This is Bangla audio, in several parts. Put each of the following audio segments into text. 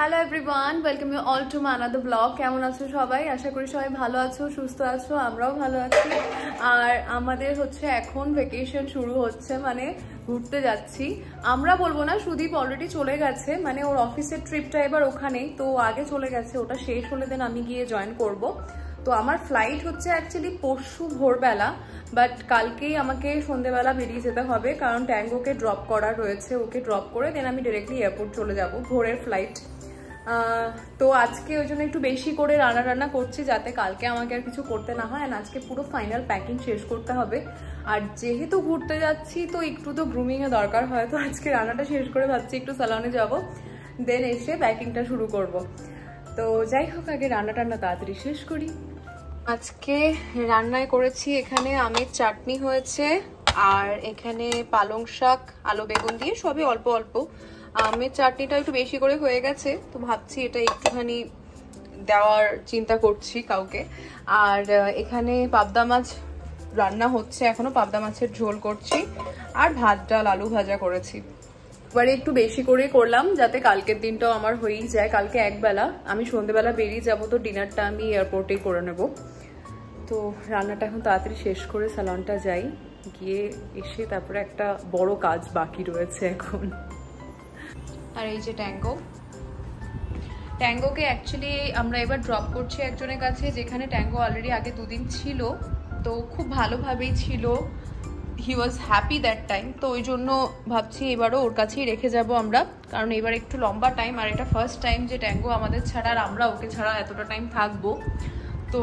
Hello everyone, welcome you all to my another blog. কেমন আছো সবাই? আশা করি সবাই ভালো আছো, সুস্থ আছো, আমরাও ভালো আছি। আর আমাদের হচ্ছে এখন ভ্যাকেশন শুরু হচ্ছে, মানে ঘুরতে যাচ্ছি। আমরা বলবো না, সুদীপ অলরেডি চলে গেছে, মানে ওর অফিসের ট্রিপটা এবার ওখানেই, তো আগে চলে গেছে। ওটা শেষ হলে দেন আমি গিয়ে জয়েন করব। তো আমার ফ্লাইট হচ্ছে অ্যাকচুয়ালি পরশু ভোরবেলা, বাট কালকেই আমাকে সন্ধ্যেবেলা বেরিয়ে যেতে হবে, কারণ ট্যাঙ্গোকে ড্রপ করার রয়েছে। ওকে ড্রপ করে দেন আমি ডিরেক্টলি এয়ারপোর্ট চলে যাব, ভোরের ফ্লাইট। তো আজকে ওই জন্য একটু বেশি করে রান্না করছি, যাতে কালকে আমাকে আর কিছু করতে না হয়। আর আজকে পুরো ফাইনাল প্যাকিং শেষ করতে হবে। আর যেহেতু ঘুরতে যাচ্ছি তো একটু তো গ্রুমিংয়ে দরকার হয়, তো আজকে রান্নাটা শেষ করে ভাবছি একটু স্যালনে যাব, দেন এসে প্যাকিংটা শুরু করব। তো যাই হোক, আগে রান্না তাড়াতাড়ি শেষ করি। আজকে রান্নায় করেছি, এখানে আমের চাটনি হয়েছে, আর এখানে পালং শাক আলু বেগুন দিয়ে, সবই অল্প অল্প। আমের চাটনিটা একটু বেশি করে হয়ে গেছে, তো ভাবছি এটা একটুখানি দেওয়ার চিন্তা করছি কাউকে। আর এখানে পাবদা মাছ রান্না হচ্ছে, এখনো পাবদা মাছের ঝোল করছি, আর ভাত ডাল আলু ভাজা করেছি। এবারে একটু বেশি করে করলাম, যাতে কালকের দিনটাও আমার হয়েই যায়। কালকে একবেলা, আমি সন্ধ্যেবেলা বেরিয়ে যাব, তো ডিনারটা আমি এয়ারপোর্টেই করে নেব। তো রান্নাটা এখন তাড়াতাড়ি শেষ করে স্যালনটা যাই, গিয়ে এসে তারপরে একটা বড় কাজ বাকি রয়েছে এখন। আর এই যে ট্যাঙ্গোকে অ্যাকচুয়ালি আমরা এবার ড্রপ করছি একজনের কাছে, যেখানে ট্যাঙ্গো অলরেডি আগে দুদিন ছিল, তো খুব ভালোভাবেই ছিল। হি ওয়াজ হ্যাপি দ্যাট টাইম, তো ওই জন্য ভাবছি এবারও ওর কাছেই রেখে যাব আমরা, কারণ এবার একটু লম্বা টাইম, আর এটা ফার্স্ট টাইম যে ট্যাঙ্গো আমাদের ছাড়া আর আমরা ওকে ছাড়া এতটা টাইম থাকবো। তো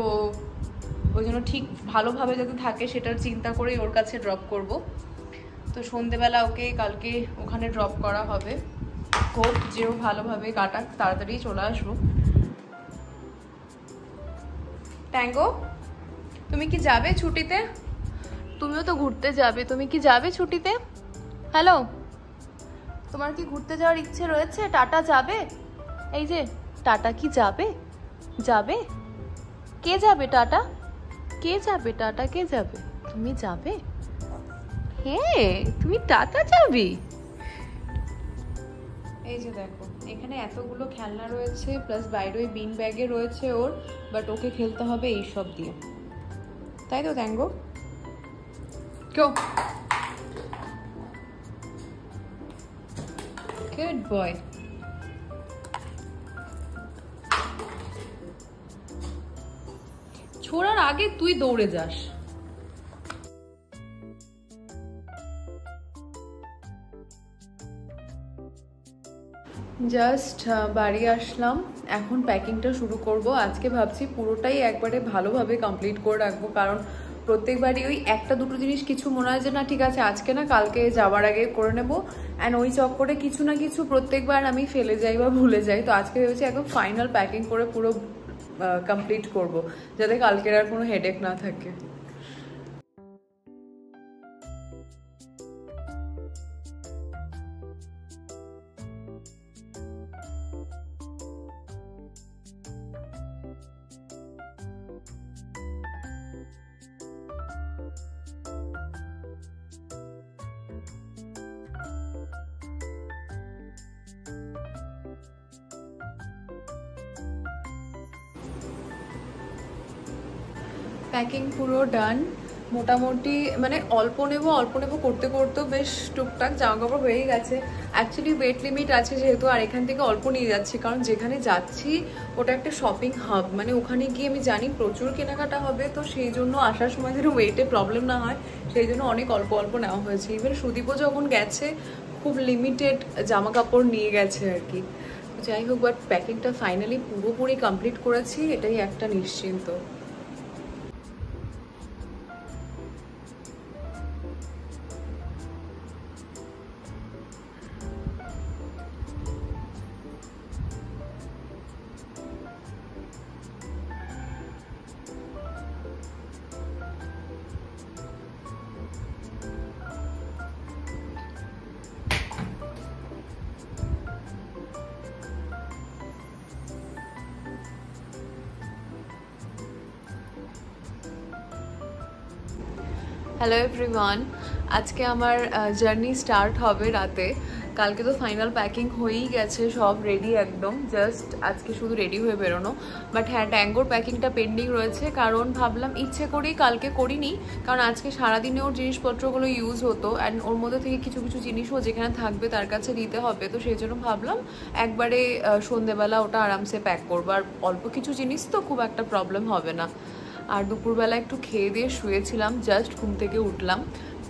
ওই জন্য ঠিক ভালোভাবে যাতে থাকে সেটার চিন্তা করেই ওর কাছে ড্রপ করব। তো সন্ধেবেলা ওকে কালকে ওখানে ড্রপ করা হবে। হোপ যেও ভালোভাবে কাটাক, তাড়াতাড়ি চলে আসবো। ট্যাঙ্গো, তুমি কি যাবে ছুটিতে? তুমিও তো ঘুরতে যাবে, তুমি কি যাবে ছুটিতে? হ্যালো, তোমার কি ঘুরতে যাওয়ার ইচ্ছে রয়েছে? টাটা যাবে? এই যে টাটা কি যাবে? যাবে? কে যাবে টাটা? কে যাবে টাটা? কে যাবে? তুমি যাবে? হ্যাঁ, তুমি টাটা যাবে। এই যে দেখো, এখানে এতগুলো খেলনা রয়েছে, প্লাস বাইরে ওই বিন ব্যাগে রয়েছে ওর, বাট ওকে খেলতে হবে এইসব দিয়ে, তাই তো ট্যাঙ্গো? কেউ গুড বয়। ছোড়ার আগে তুই দৌড়ে যাস। জাস্ট বাড়ি আসলাম, এখন প্যাকিংটা শুরু করব। আজকে ভাবছি পুরোটাই একবারে ভালোভাবে কমপ্লিট করে রাখবো, কারণ প্রত্যেকবারই ওই একটা দুটো জিনিস কিছু মনে হয় যে না ঠিক আছে আজকে না কালকে যাওয়ার আগে করে নেব, অ্যান্ড ওই চক্করে কিছু না কিছু প্রত্যেকবার আমি ফেলে যাই বা ভুলে যাই। তো আজকে ভেবেছি একদম ফাইনাল প্যাকিং করে পুরো কমপ্লিট করব, যাতে কালকের আর কোনো হেডেক না থাকে। প্যাকিং পুরো ডান মোটামুটি, মানে অল্প নেব করতে করতেও বেশ টুকটাক জামা কাপড় হয়ে গেছে। অ্যাকচুয়ালি ওয়েট লিমিট আছে যেহেতু, আর এখান থেকে অল্প নিয়ে যাচ্ছি, কারণ যেখানে যাচ্ছি ওটা একটা শপিং হাব, মানে ওখানে গিয়ে আমি জানি প্রচুর কেনাকাটা হবে, তো সেই জন্য আসার সময় যেন ওয়েটে প্রবলেম না হয় সেই জন্য অনেক অল্প নেওয়া হয়েছে। ইভেন সুদীপও যখন গেছে খুব লিমিটেড জামা কাপড় নিয়ে গেছে আর কি। যাই হোক, বাট প্যাকিংটা ফাইনালি পুরোপুরি কমপ্লিট করেছি, এটাই একটা নিশ্চিন্ত। হ্যালো এভরিওয়ান, আজকে আমার জার্নি স্টার্ট হবে রাতে। কালকে তো ফাইনাল প্যাকিং হয়েই গেছে, সব রেডি একদম, জাস্ট আজকে শুধু রেডি হয়ে বেরোনো। বাট হ্যাঁ, ট্যাঙ্গোর প্যাকিংটা পেন্ডিং রয়েছে, কারণ ভাবলাম ইচ্ছে করেই কালকে করিনি, কারণ আজকে সারাদিনে ওর জিনিসপত্রগুলো ইউজ হতো অ্যান্ড ওর মধ্যে থেকে কিছু কিছু জিনিসও যেখানে থাকবে তার কাছে দিতে হবে। তো সেই জন্য ভাবলাম একবারে সন্ধেবেলা ওটা আরামসে প্যাক করবো, আর অল্প কিছু জিনিস তো খুব একটা প্রবলেম হবে না। আর দুপুরবেলা একটু খেয়ে দিয়ে শুয়েছিলাম, জাস্ট ঘুম থেকে উঠলাম,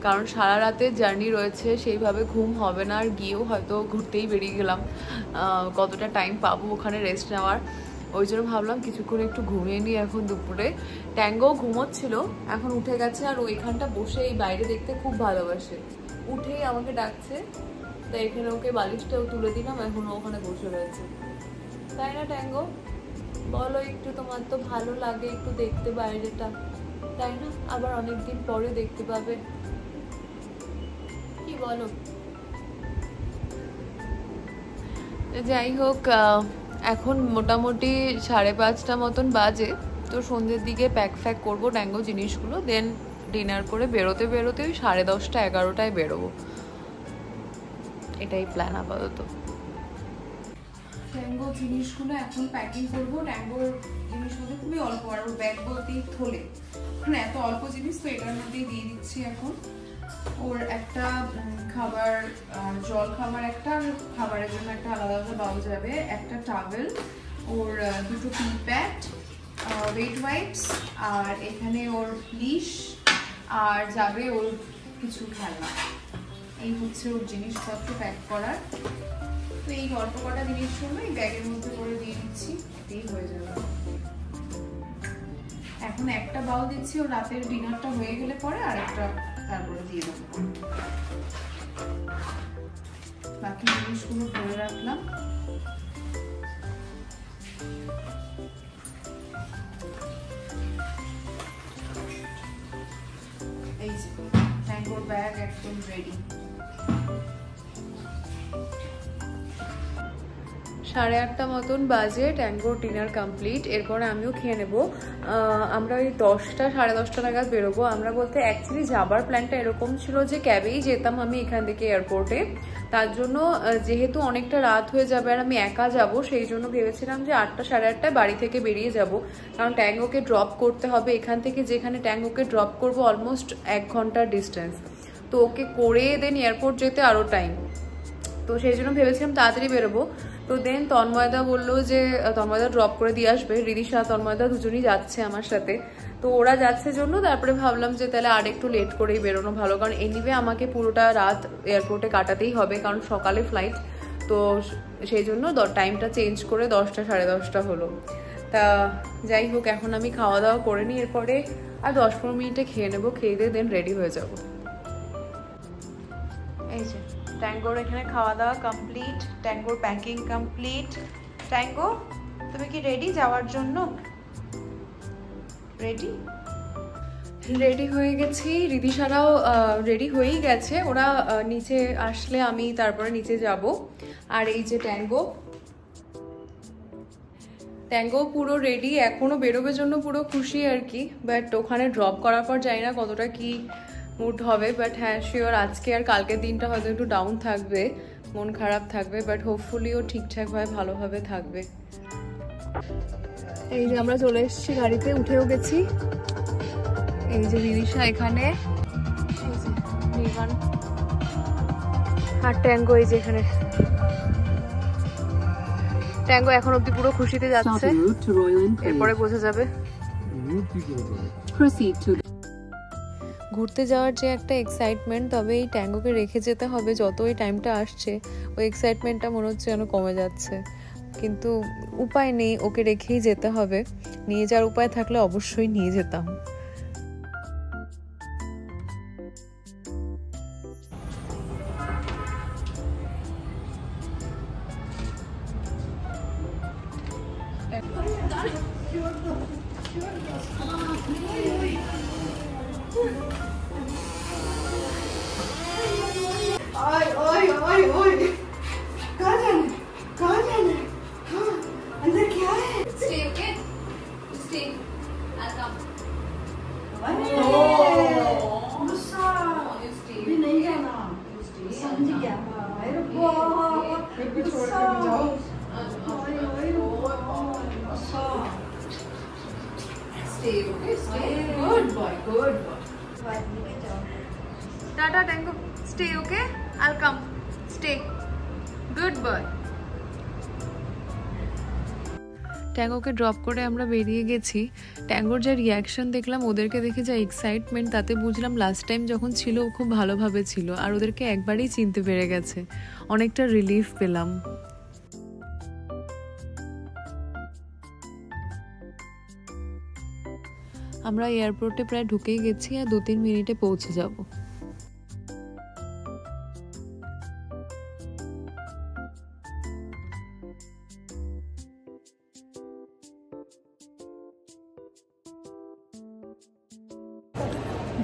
কারণ সারা রাতে জার্নি রয়েছে, সেইভাবে ঘুম হবে না। আর গিয়েও হয়তো ঘুরতেই বেরিয়ে গেলাম, কতটা টাইম পাবো ওখানে রেস্ট নেওয়ার, ওই জন্য ভাবলাম কিছুক্ষণ একটু ঘুমিয়ে নিই এখন দুপুরে। ট্যাঙ্গো ঘুমোচ্ছিল, এখন উঠে গেছে, আর ওইখানটা বসে এই বাইরে দেখতে খুব ভালোবাসে, উঠেই আমাকে ডাকছে, তাই এখানে ওকে বালিশটাও তুলে দিলাম, এখন ওখানে বসে রয়েছে। তাই না ট্যাঙ্গো, বলো একটু, তোমার তো ভালো লাগে একটু দেখতে বাইরেটা, তাই না? আবার অনেকদিন পরে দেখতে পাবে, কি বলো? যাই হোক, এখন মোটামুটি 5:30 মতন বাজে। তো সন্ধ্যের দিকে প্যাক ফ্যাক করবো ট্যাঙ্গো জিনিসগুলো, দেন ডিনার করে বেরোতে বেরোতে ওই 10:30-11টায় বেরোবো, এটাই প্ল্যান আপাতত। ট্যাঙ্গো জিনিসগুলো এখন প্যাকিং করবো। ট্যাঙ্গোর জিনিসগুলো খুবই অল্প, আর ওর ব্যাগ বলতেই থলে, মানে এত অল্প জিনিস, তো এটার মধ্যেই দিয়ে দিচ্ছি এখন। ওর একটা খাবার, জল খাবার একটা, আর খাবারের জন্য একটা আলাদা আলাদা বাউল যাবে, একটা টাওয়েল, ওর দুটো টি প্যাড, ওয়েট ওয়াইপস, আর এখানে ওর লিশ, আর যাবে ওর কিছু খেলনা। এই হচ্ছে ওর জিনিসপত্র প্যাক করার। তো এই গল্প কটা জিনিস জন্য এই ব্যাগের মধ্যে করে দিয়ে দিচ্ছি, এটাই হয়ে যাবে। এখন একটা বাউল দিচ্ছি, ও রাতের ডিনারটা হয়ে গেলে পরে আর একটা তারপরে দিয়ে দেবো। বাকি জিনিসগুলো ভরে রাখলাম। এই যে ট্যাঙ্গোর ব্যাগ একদম রেডি। 8:30 মতন বাজে, ট্যাঙ্গোর ডিনার কমপ্লিট। এরপরে আমিও খেয়ে নেবো। আমরা ওই 10টা-10:30 নাগাদ বেরোবো। আমরা বলতে অ্যাকচুয়ালি যাবার প্ল্যানটা এরকম ছিল যে ক্যাবেই যেতাম আমি এখান থেকে এয়ারপোর্টে। তার জন্য যেহেতু অনেকটা রাত হয়ে যাবে আর আমি একা যাব, সেই জন্য ভেবেছিলাম যে 8টা-8:30টায় বাড়ি থেকে বেরিয়ে যাব, কারণ ট্যাঙ্গোকে ড্রপ করতে হবে এখান থেকে, যেখানে ট্যাঙ্গোকে ড্রপ করবো অলমোস্ট 1 ঘন্টার ডিস্টেন্স। তো ওকে করে দেন এয়ারপোর্ট যেতে আরও টাইম, তো সেই জন্য ভেবেছিলাম তাড়াতাড়ি বেরোবো। তো দেন তন্ময়দা বললো যে তন্ময়দা ড্রপ করে দিয়ে আসবে, রিদিশা তন্ময়দা দুজনই যাচ্ছে আমার সাথে। তো ওরা যাচ্ছে জন্য তারপরে ভাবলাম যে তাহলে আর একটু লেট করেই বেরোনো ভালো, কারণ এনিওয়ে আমাকে পুরোটা রাত এয়ারপোর্টে কাটাতেই হবে, কারণ সকালে ফ্লাইট। তো সেই জন্য টাইমটা চেঞ্জ করে 10টা-10:30 হলো। তা যাই হোক, এখন আমি খাওয়া দাওয়া করে নিই, এরপরে আর 10-15 মিনিটে খেয়ে নেবো, খেয়ে দিয়ে দেন রেডি হয়ে যাব। এই যে ট্যাঙ্গোর এখানে খাওয়া দাওয়া কমপ্লিট, ট্যাঙ্গোর প্যাকিং কমপ্লিট। ট্যাঙ্গো, তুমি কি রেডি যাওয়ার জন্য? রেডি হয়ে গেছি, রিদিশারাও রেডি হয়েই গেছে, ওরা নিচে আসলে আমি তারপরে নিচে যাব। আর এই যে ট্যাঙ্গো পুরো রেডি, এখনো বেরোবে জন্য পুরো খুশি আর কি। বাট ওখানে ড্রপ করার পর জানি না কতটা কি মুড হবে, বাট হ্যাঁ শিওর আজকে আর কালকের দিনটা হয়তো একটু ডাউন থাকবে, মন খারাপ থাকবে, বাট হোপফুলি ও ঠিকঠাকভাবে ভালোভাবে থাকবে। এই যে আমরা চলে এসেছি, গাড়িতে উঠেও গেছি। এই যে রিদিশা এখানে, আর ট্যাঙ্গো এই যে এখানে। ট্যাঙ্গো এখন অব্দি পুরো খুশিতে যাচ্ছে, এরপরে বোঝা যাবে। ঘুরতে যাওয়ার যে একটা এক্সাইটমেন্ট, তবে এই ট্যাঙ্গোকে রেখে যেতে হবে, যত এই টাইমটা আসছে ওই এক্সাইটমেন্টটা মনে হচ্ছে যেন কমে যাচ্ছে, কিন্তু উপায় নেই, ওকে রেখেই যেতে হবে। নিয়ে যাওয়ার উপায় থাকলে অবশ্যই নিয়ে যেতাম। Stay, okay? Stay. Good boy, good boy. Tata, Tango. Stay, okay? I'll come. Stay. Good boy. ট্যাঙ্গোকে ড্রপ করে আমরা বেরিয়ে গেছি। ট্যাঙ্গোর যা রিয়াকশন দেখলাম, ওদেরকে দেখে যা এক্সাইটমেন্ট, তাতে বুঝলাম লাস্ট টাইম যখন ছিল ও খুব ভালোভাবে ছিল আর ওদেরকে একবারেই চিনতে পেরে গেছে। অনেকটা রিলিফ পেলাম। আমরা এয়ারপোর্টে প্রায় ঢুকেই গেছি আর 2-3 মিনিটে পৌঁছে যাব।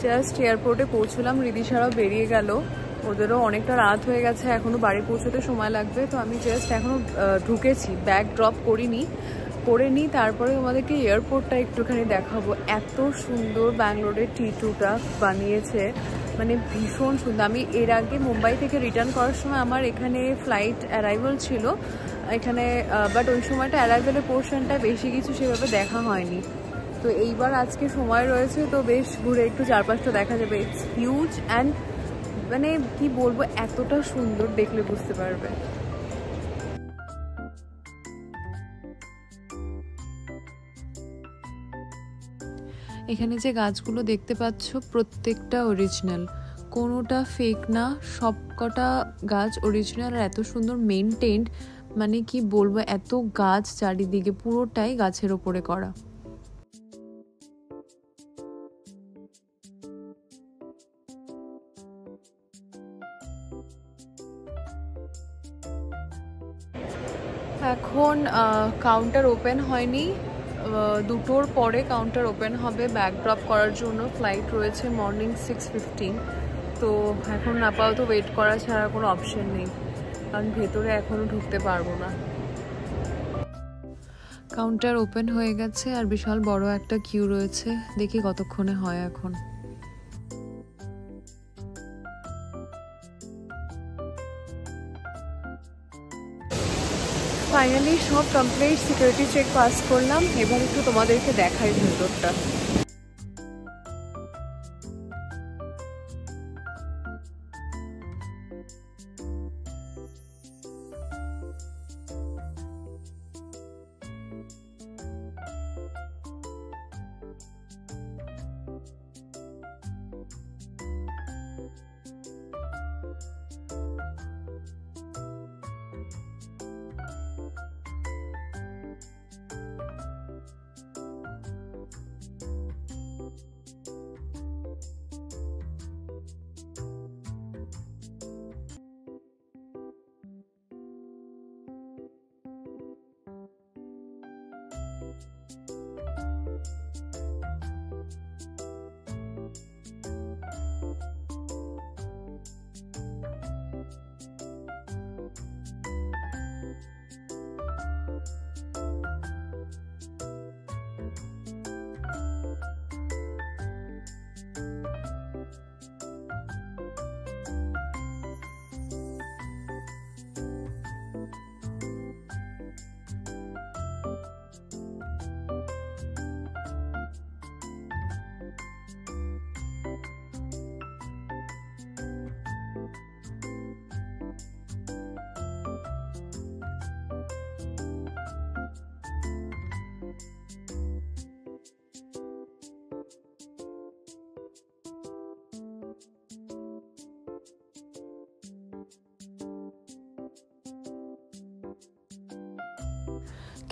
জাস্ট এয়ারপোর্টে পৌঁছলাম, রিদিশারাও বেরিয়ে গেল, ওদেরও অনেকটা রাত হয়ে গেছে, এখনও বাড়ি পৌঁছতে সময় লাগবে। তো আমি জাস্ট এখনও ঢুকেছি, ব্যাগ ড্রপ করে নিই, তারপরে তোমাদেরকে এয়ারপোর্টটা একটুখানি দেখাবো। এত সুন্দর ব্যাঙ্গালোরের T2টা বানিয়েছে, মানে ভীষণ সুন্দর। আমি এর আগে মুম্বাই থেকে রিটার্ন করার সময় আমার এখানে ফ্লাইট অ্যারাইভাল ছিল এখানে, বাট ওই সময়টা অ্যারাইভালের পোর্শনটা বেশি কিছু সেভাবে দেখা হয়নি। তো এইবার আজকে সময় রয়েছে, তো বেশ ঘুরে একটু চারপাশটা দেখা যাবে। ইটস হিউজ অ্যান্ড মানে কি বলবো, এতটা সুন্দর, দেখলে বুঝতে পারবে। এখানে যে গাছগুলো দেখতে পাচ্ছ প্রত্যেকটা অরিজিনাল, কোনোটা ফেক না, সবকটা গাছ অরিজিনাল আর এত সুন্দর মেনটেন্ড, মানে কি বলবো, এত গাছ চারিদিকে, পুরোটাই গাছের ওপরে করা। এখন কাউন্টার ওপেন হয়নি, 2টোর পরে কাউন্টার ওপেন হবে ব্যাগ ড্রপ করার জন্য। ফ্লাইট রয়েছে মর্নিং 6:15। তো এখন আপাতত ওয়েট করা ছাড়া কোনো অপশন নেই, কারণ ভেতরে এখনও ঢুকতে পারবো না। কাউন্টার ওপেন হয়ে গেছে আর বিশাল বড় একটা কিউ রয়েছে, দেখি কতক্ষণে হয় এখন। ফাইনালি সব কমপ্লিট, সিকিউরিটি চেক পাস করলাম। এবার একটু তোমাদেরকে দেখাই ভেতরটা।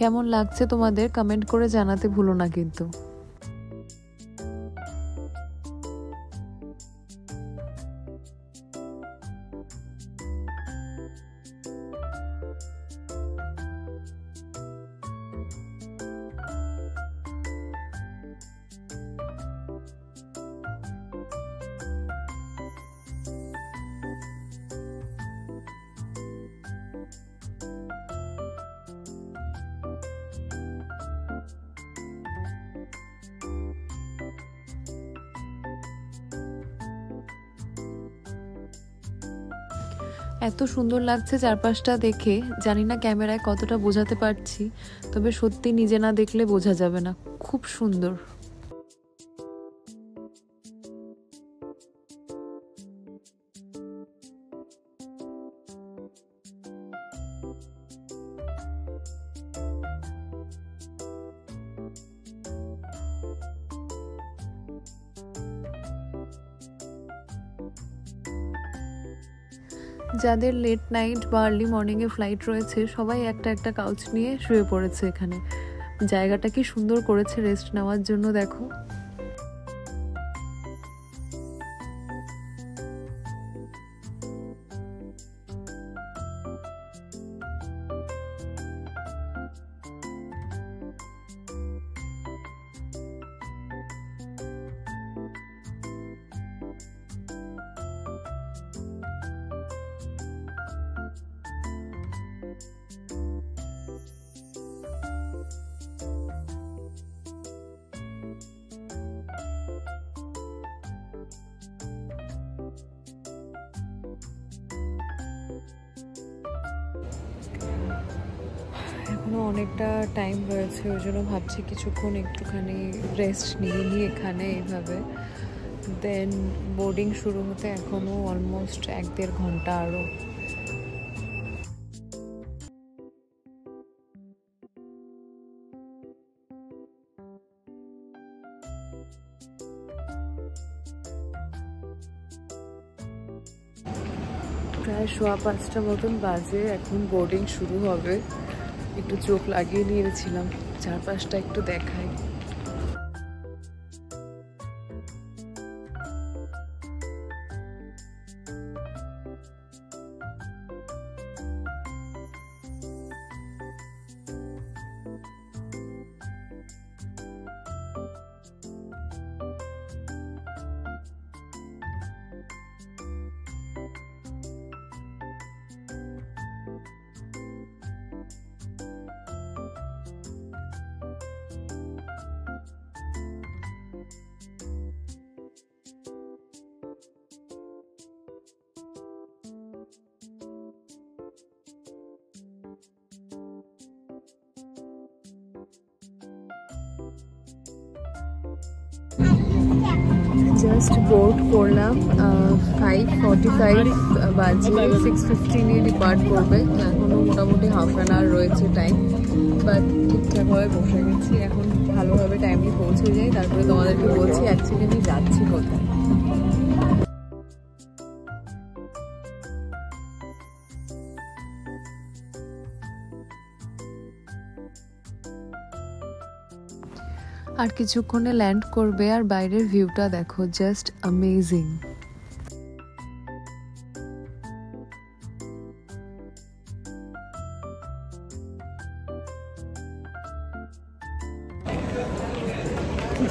কেমন লাগছে তোমাদের কমেন্ট করে জানাতে ভুলো না কিন্তু। এত সুন্দর লাগছে চারপাশটা দেখে, জানি না ক্যামেরায় কতটা বোঝাতে পারছি, তবে সত্যি নিজে না দেখলে বোঝা যাবে না, খুব সুন্দর। যাদের লেট নাইট বা আর্লি মর্নিংয়ে ফ্লাইট রয়েছে সবাই একটা একটা কাউচ নিয়ে শুয়ে পড়েছে এখানে। জায়গাটা কি সুন্দর করেছে রেস্ট নেওয়ার জন্য, দেখো। এখনো অনেকটা টাইম রয়েছে, ওই জন্য ভাবছি কিছুক্ষণ একটুখানি রেস্ট নিয়ে নিই এখানে এইভাবে। দেন বোর্ডিং শুরু হতে এখনো অলমোস্ট 1-1.5 ঘন্টা আরও। প্রায় 5:15 মতন বাজে, এখন বোর্ডিং শুরু হবে। একটু চোখ লাগিয়ে নিয়েছিলাম, চারপাশটা একটু দেখাই। জাস্ট বোর্ড করলাম, 5:45 বাজে, 6:15 ডিপার্ট করবে। এখনও মোটামুটি হাফ অ্যান আওয়ার রয়েছে টাইম, বাট ঠিকঠাকভাবে বসে গেছি। এখন ভালোভাবে টাইমে পৌঁছে যাই, তারপরে তোমাদেরকে বলছি অ্যাকচুয়ালি আমি যাচ্ছি কোথায়। আর কিছুক্ষণে ল্যান্ড করবে, আর বাইরের ভিউটা দেখো, জাস্ট অ্যামেজিং।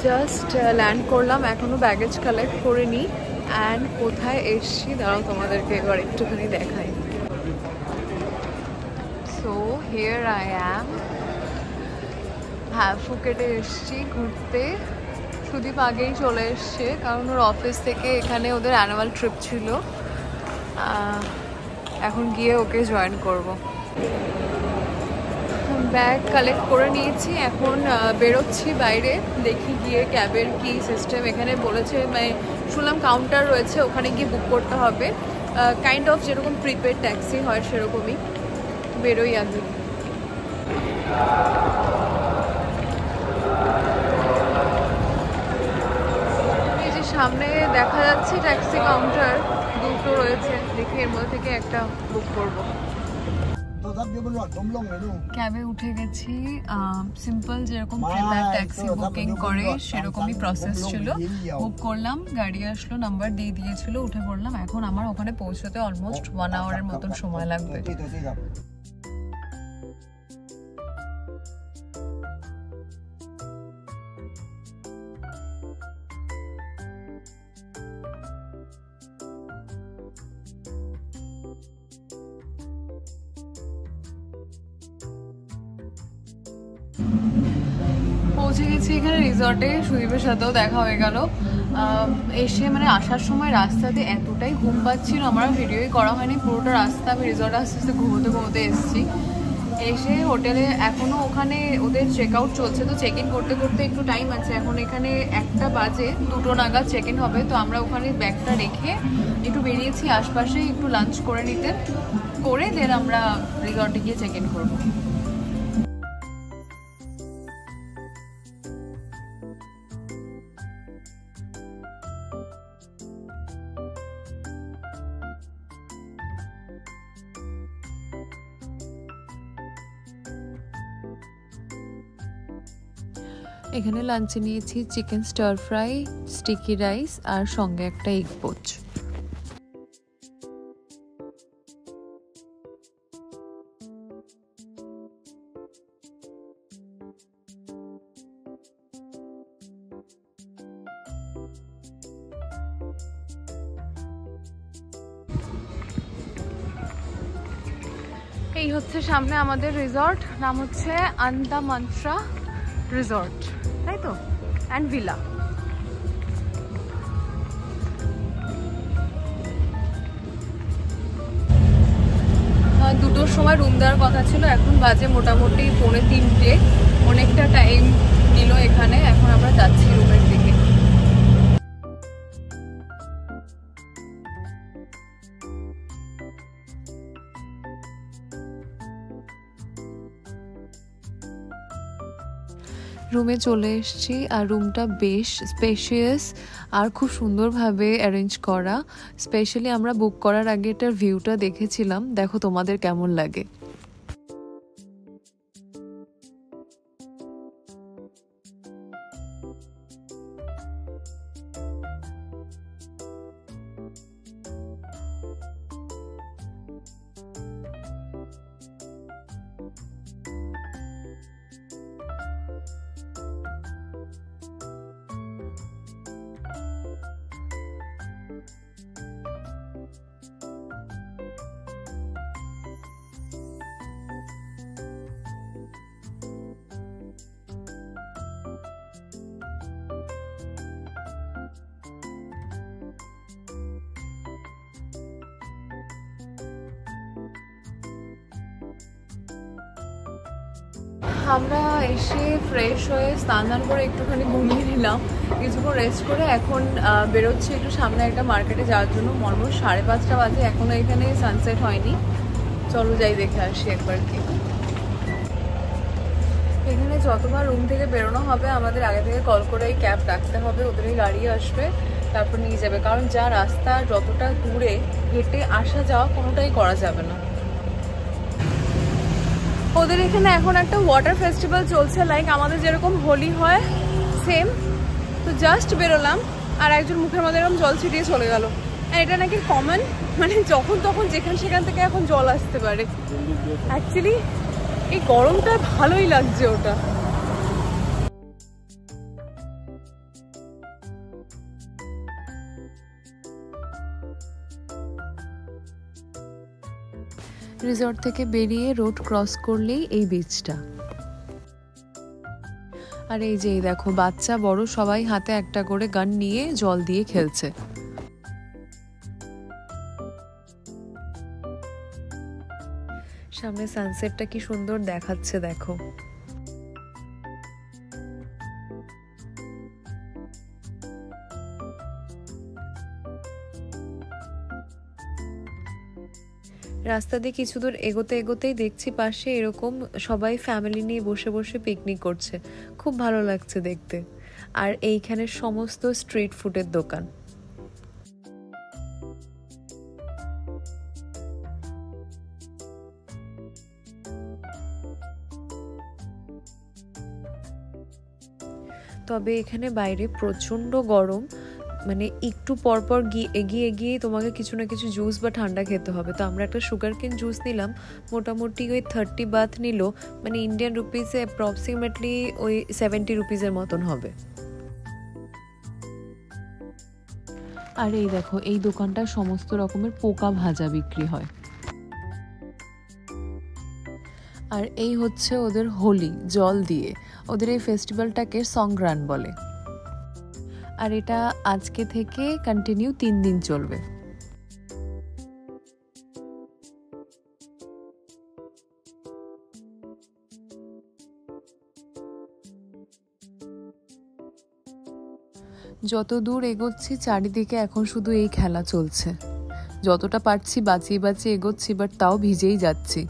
জাস্ট ল্যান্ড করলাম, এখনো ব্যাগেজ কালেক্ট করিনি। অ্যান্ড কোথায় এসছি দাঁড়াও তোমাদেরকে এবার একটুখানি দেখাই। সো হিয়ার আই অ্যাম, হ্যাঁ ফুকেটে এসছি ঘুরতে। সুদীপ আগেই চলে এসছে, কারণ ওর অফিস থেকে এখানে ওদের অ্যানুয়াল ট্রিপ ছিল। এখন গিয়ে ওকে জয়েন করব। ব্যাগ কালেক্ট করে নিয়েছি, এখন বেরোচ্ছি বাইরে, দেখি গিয়ে ক্যাবের কি সিস্টেম। এখানে বলেছে, মানে শুনলাম কাউন্টার রয়েছে, ওখানে গিয়ে বুক করতে হবে, কাইন্ড অফ যেরকম প্রিপেড ট্যাক্সি হয় সেরকমই। বেরোই আগে। এই যে সামনে দেখা যাচ্ছে ট্যাক্সি কাউন্টার, দুটো রয়েছে, দেখি এর মধ্যে থেকে একটা বুক করবো। ক্যাবে উঠে গেছি, সিম্পল যেরকম প্রিপেড ট্যাক্সি বুকিং করে সেরকমই প্রসেস ছিল। বুক করলাম, গাড়ি আসলো, নাম্বার দিয়ে দিয়েছিল, উঠে পড়লাম। এখন আমার ওখানে পৌঁছতে অলমোস্ট 1 আওয়ারের মতন সময় লাগবে। পৌঁছে গেছি এখানে রিসর্টে, সুদীপের সাথেও দেখা হয়ে গেল। এসে মানে আসার সময় রাস্তাতে এতটাই ঘুম পাচ্ছিল, আমার ভিডিওই করা হয়নি পুরোটা রাস্তা। আমি রিসর্টে আস্তে আস্তে ঘুমোতে ঘুমোতে এসেছি। এসে হোটেলে এখনও ওখানে ওদের চেক আউট চলছে, তো চেক ইন করতে করতে একটু টাইম আছে। এখন এখানে 1টা বাজে, 2টো নাগাদ চেক ইন হবে। তো আমরা ওখানে ব্যাগটা রেখে একটু বেরিয়েছি আশপাশে একটু লাঞ্চ করে নিতে, করে দেন আমরা রিসর্টে গিয়ে চেক ইন করবো। এখানে লাঞ্চে নিয়েছি chicken stir fry, sticky rice আর সঙ্গে একটা এগ পোচ। এই হচ্ছে সামনে আমাদের রিসর্ট, নাম হচ্ছে আন্দামানট্রা রিসর্ট, তাই তো, অ্যান্ড ভিলা। দুটোর সময় রুম দেওয়ার কথা ছিল, এখন বাজে মোটামুটি 2:45। অনেকটা টাইম নিল এখানে। এখন আমরা যাচ্ছি রুমের দিকে। রুমে চলে এসেছি, আর রুমটা বেশ স্পেশিয়াস আর খুব সুন্দরভাবে অ্যারেঞ্জ করা। স্পেশালি আমরা বুক করার আগে এটার ভিউটা দেখেছিলাম, দেখো তোমাদের কেমন লাগে। আমরা এসে ফ্রেশ হয়ে স্নান দান করে একটুখানি ঘুমিয়ে নিলাম, কিছুক্ষণ রেস্ট করে এখন বেরোচ্ছি একটু সামনে একটা মার্কেটে যাওয়ার জন্য। অলমোস্ট 5:30 বাজে, এখনও এখানে সানসেট হয়নি। চলো যাই দেখে আসি একবার কি। এখানে যতবার রুম থেকে বেরোনো হবে আমাদের আগে থেকে কল করে এই ক্যাব ডাকতে হবে, ওদেরই গাড়ি আসবে তারপর নিয়ে যাবে। কারণ যা রাস্তা যতটা দূরে হেঁটে আসা যাওয়া কোনোটাই করা যাবে না। ওদের এখানে এখন একটা ওয়াটার ফেস্টিভ্যাল চলছে, লাইক আমাদের যেরকম হোলি হয় সেম। তো জাস্ট বেরোলাম আর একজন মুখের মধ্যে এরকম জল ছিটিয়ে চলে গেল। এটা নাকি কমন, মানে যখন তখন যেখান সেখান থেকে এখন জল আসতে পারে। অ্যাকচুয়ালি এই গরমটা ভালোই লাগছে ওটা। রিসর্ট থেকে বেরিয়ে রোড ক্রস করলেই এই বিচটা। আর এই যে দেখো বাচ্চা বড় সবাই হাতে একটা করে গান নিয়ে জল দিয়ে খেলছে। সামনে সানসেটটা কি সুন্দর দেখাচ্ছে দেখো। রাস্তা দিয়ে কিছু দূর এগোতে এগোতেই দেখছি পাশে এরকম সবাই ফ্যামিলি নিয়ে বসে বসে পিকনিক করছে, খুব ভালো লাগছে দেখতে। আর এইখানে সমস্ত স্ট্রিট ফুডের দোকান। তবে এখানে বাইরে প্রচন্ড গরম, মানে একটু পরপর এগিয়ে এগিয়ে তোমাকে কিছু না কিছু জুস বা ঠান্ডা খেতে হবে। তো আমরা একটা সুগার কেন জুস নিলাম, মোটামুটি ওই 30 বাথ নিল, মানে ইন্ডিয়ান রুপিসে অ্যাপ্রক্সিমেটলি ওই 70 রুপিসের মতন হবে। আর এই দেখো এই দোকানটা সমস্ত রকমের পোকা ভাজা বিক্রি হয়। আর এই হচ্ছে ওদের হোলি জল দিয়ে, ওদের এই ফেস্টিভ্যালটাকে সংগ্রান বলে। আর এটা আজকে থেকে কন্টিনিউ 3 দিন চলবে। যত দূর এগোচ্ছি চারিদিকে এখন শুধু এই খেলা চলছে। যতটা পারছি বাঁচিয়ে বাঁচিয়ে এগোচ্ছি, বাট তাও ভিজেই যাচ্ছি।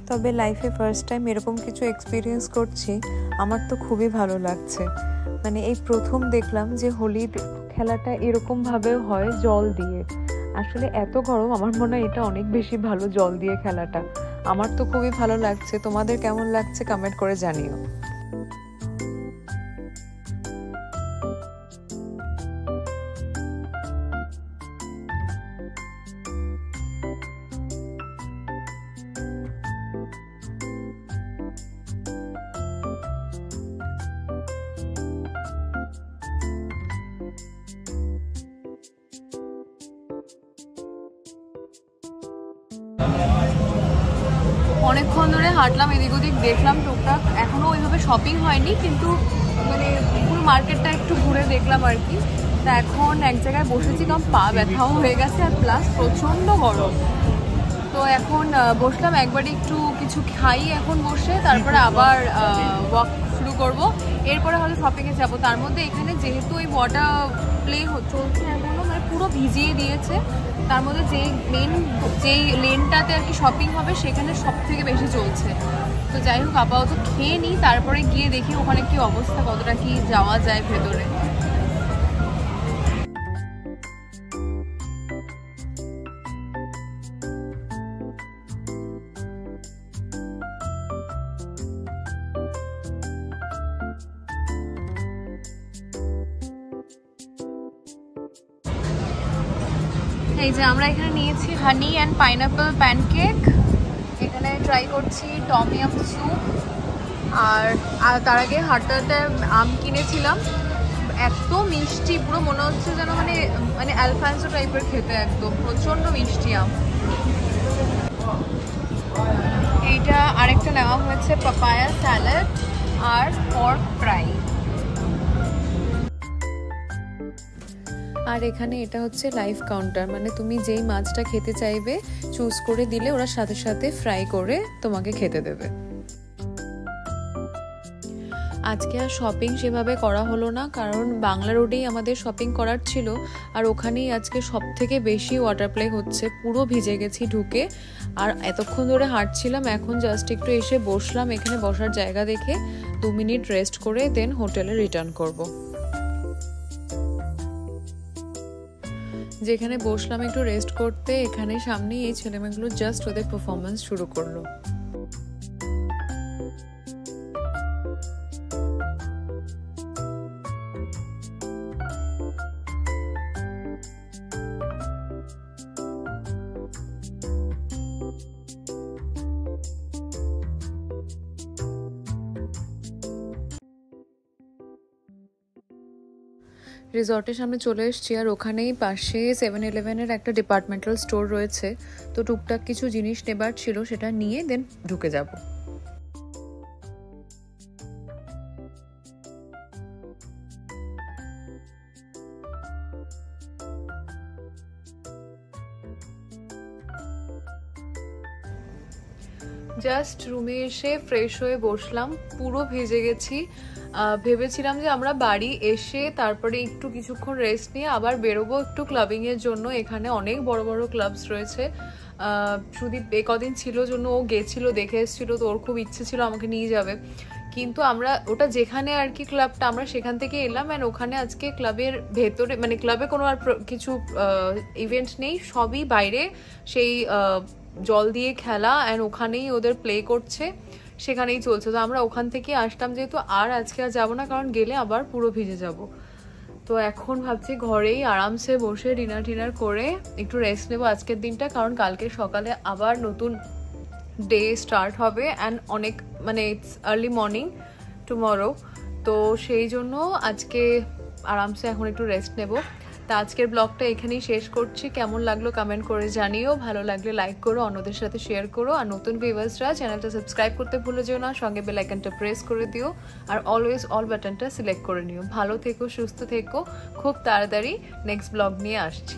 তবে লাইফে ফার্স্ট টাইম এরকম কিছু এক্সপিরিয়েন্স করছি, আমার তো খুবই ভালো লাগছে। মানে এই প্রথম দেখলাম যে হোলির খেলাটা এরকমভাবেও হয় জল দিয়ে। আসলে এত গরম, আমার মনে হয় এটা অনেক বেশি ভালো জল দিয়ে খেলাটা। আমার তো খুবই ভালো লাগছে, তোমাদের কেমন লাগছে কমেন্ট করে জানিও। অনেকক্ষণ ধরে হাঁটলাম, এদিক ওদিক দেখলাম টুকটাক, এখনো ওইভাবে শপিং হয়নি, কিন্তু মানে পুরো মার্কেটটা একটু ঘুরে দেখলাম আর কি। তা এখন এক জায়গায় বসেছি, কারণ পা ব্যথাও হয়ে গেছে আর প্লাস প্রচণ্ড গরম। তো এখন বসলাম, একবারে একটু কিছু খাই এখন বসে, তারপরে আবার ওয়াক শুরু করব। এরপরে হয়তো শপিংয়ে যাবো। তার মধ্যে এখানে যেহেতু ওই ওয়াটার প্লে চলছে এখনও, মানে পুরো ভিজিয়ে দিয়েছে। তার মধ্যে যেই লেনটাতে আর কি শপিং হবে সেখানে সব থেকে বেশি চলছে। তো যাই হোক, আপাতত খেয়ে নিই, তারপরে গিয়ে দেখি ওখানে কি অবস্থা, কতটা কি যাওয়া যায় ভেতরে। এই যে আমরা এখানে নিয়েছি হানি অ্যান্ড পাইনাপেল প্যানকেক, এখানে ট্রাই করছি টমিয়াম স্যুপ, আর তার আগে হাটটাতে আম কিনেছিলাম, এত মিষ্টি, পুরো মনে হচ্ছে যেন মানে অ্যালফান্সো টাইপের খেতে, একদম প্রচণ্ড মিষ্টি আম। এইটা আরেকটা নেওয়া হয়েছে পাপায়া স্যালাড আর পর্ক ফ্রাই। আর এখানে এটা হচ্ছে লাইভ কাউন্টার, মানে তুমি যেই মাছটা খেতে চাইবে চুজ করে দিলে ওরা সাথে সাথে ফ্রাই করে তোমাকে খেতে দেবে। আজকে আর শপিং সেভাবে করা হলো না, কারণ বাংলা রোডেই আমাদের শপিং করার ছিল, আর ওখানেই আজকে সব থেকে বেশি ওয়াটার প্লে হচ্ছে। পুরো ভিজে গেছি ঢুকে, আর এতক্ষণ ধরে হাঁটছিলাম, এখন জাস্ট একটু এসে বসলাম। এখানে বসার জায়গা দেখে 2 মিনিট রেস্ট করে দেন হোটেলে রিটার্ন করব। যেখানে বসলাম একটু রেস্ট করতে, এখানে সামনেই এই ছেলেমেয়েগুলো জাস্ট ওদের পারফরমেন্স শুরু করলো। রিসর্টের সামনে চলে এসেছি, আর ওখানেই পাশে 7-Eleven-এর একটা ডিপার্টমেন্টাল স্টোর রয়েছে। তো টুকটাক কিছু জিনিস নেবার ছিল, সেটা নিয়ে দেন ঢুকে যাব। জাস্ট রুমে এসে ফ্রেশ হয়ে বসলাম, পুরো ভিজে গেছি। ভেবেছিলাম যে আমরা বাড়ি এসে তারপরে একটু কিছুক্ষণ রেস্ট নিয়ে আবার বেরোবো একটু ক্লাবিংয়ের জন্য। এখানে অনেক বড় বড় ক্লাবস রয়েছে। সুদীপ কদিন ছিল জন্য ও গেছিল, দেখে এসেছিল, তো ওর খুব ইচ্ছে ছিল আমাকে নিয়ে যাবে। কিন্তু আমরা ওটা যেখানে আর কি ক্লাবটা, আমরা সেখান থেকে এলাম। অ্যান্ড ওখানে আজকে ক্লাবের ভেতরে মানে ক্লাবে কোনো আর কিছু ইভেন্ট নেই, সবই বাইরে সেই জল দিয়ে খেলা, অ্যান্ড ওখানেই ওদের প্লে করছে, সেখানেই চলছে। তো আমরা ওখান থেকে আসলাম যেহেতু, আর আজকে আর যাবো না, কারণ গেলে আবার পুরো ভিজে যাব। তো এখন ভাবছি ঘরেই আরামসে বসে ডিনার করে একটু রেস্ট নেবো আজকের দিনটা, কারণ কালকে সকালে আবার নতুন ডে স্টার্ট হবে। অ্যান্ড অনেক মানে ইটস আর্লি মর্নিং টুমরো। তো সেই জন্য আজকে আরামসে এখন একটু রেস্ট নেব। তা আজকের ব্লগটা এখানেই শেষ করছি। কেমন লাগলো কমেন্ট করে জানিও, ভালো লাগলে লাইক করো, অন্যদের সাথে শেয়ার করো। আর নতুন ভিউয়ার্সরা চ্যানেলটা সাবস্ক্রাইব করতে ভুলে যেও না, সঙ্গে বেল আইকনটা প্রেস করে দিও, আর অলওয়েজ অল বাটনটা সিলেক্ট করে নিও। ভালো থেকো, সুস্থ থেকো, খুব তাড়াতাড়ি নেক্সট ব্লগ নিয়ে আসছি।